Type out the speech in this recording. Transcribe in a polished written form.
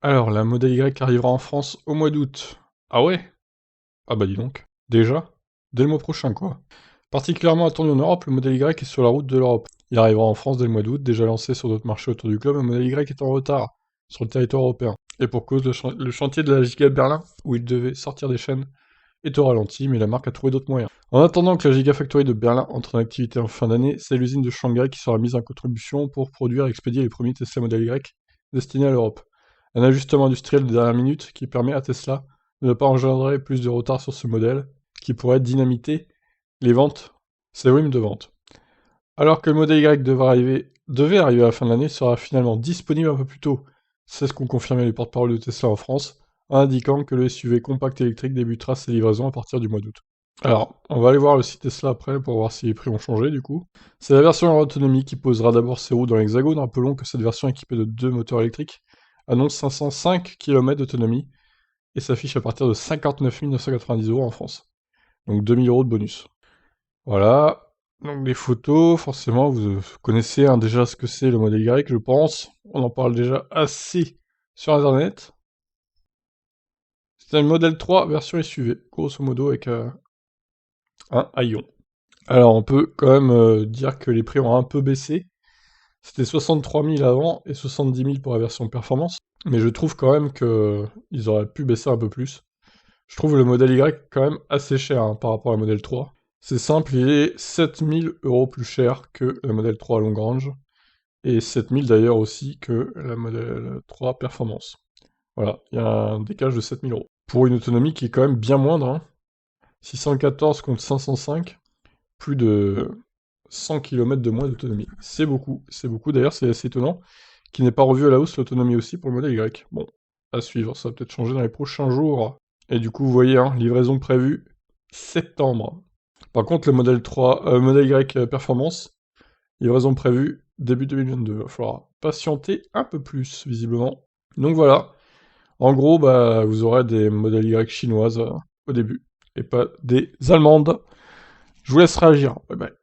Alors, la modèle Y arrivera en France au mois d'août. Ah ouais? Ah bah dis donc. Déjà? Dès le mois prochain, quoi. Particulièrement attendu en Europe, le modèle Y est sur la route de l'Europe. Il arrivera en France dès le mois d'août, déjà lancé sur d'autres marchés autour du globe, le modèle Y est en retard sur le territoire européen. Et pour cause, le chantier de la Giga Berlin, où il devait sortir des chaînes, est au ralenti, mais la marque a trouvé d'autres moyens. En attendant que la Gigafactory de Berlin entre en activité en fin d'année, c'est l'usine de Shanghai qui sera mise en contribution pour produire et expédier les premiers Tesla Model Y destinés à l'Europe. Un ajustement industriel de dernière minute qui permet à Tesla de ne pas engendrer plus de retard sur ce modèle, qui pourrait dynamiter les ventes, ses volumes de vente. Alors que le Model Y devait arriver à la fin de l'année, sera finalement disponible un peu plus tôt. C'est ce qu'ont confirmé les porte-parole de Tesla en France, indiquant que le SUV compact électrique débutera ses livraisons à partir du mois d'août. Alors, on va aller voir le site Tesla après pour voir si les prix ont changé du coup. C'est la version en autonomie qui posera d'abord ses roues dans l'hexagone. Rappelons que cette version équipée de 2 moteurs électriques annonce 505 km d'autonomie et s'affiche à partir de 59 990 € en France. Donc 2000 € de bonus. Voilà. Donc les photos, forcément, vous connaissez déjà ce que c'est le modèle Y, je pense. On en parle déjà assez sur Internet. C'est un modèle 3 version SUV, grosso modo, avec un haillon. Alors on peut quand même dire que les prix ont un peu baissé. C'était 63 000 avant et 70 000 pour la version performance. Mais je trouve quand même qu'ils auraient pu baisser un peu plus. Je trouve le modèle Y quand même assez cher hein, par rapport à la modèle 3. C'est simple, il est 7000 € plus cher que le modèle 3 Long Range. Et 7000 d'ailleurs aussi que la modèle 3 Performance. Voilà, il y a un décalage de 7000 €. Pour une autonomie qui est quand même bien moindre, hein. 614 contre 505, plus de 100 km de moins d'autonomie. C'est beaucoup, c'est beaucoup. D'ailleurs, c'est assez étonnant qu'il n'ait pas revu à la hausse l'autonomie aussi pour le modèle Y. Bon, à suivre, ça va peut-être changer dans les prochains jours. Et du coup, vous voyez, hein, livraison prévue septembre. Par contre, le modèle 3, modèle Y Performance, livraison prévue début 2022. Il va falloir patienter un peu plus, visiblement. Donc voilà. En gros, bah, vous aurez des modèles Y chinoises au début, et pas des allemandes. Je vous laisse réagir. Bye bye.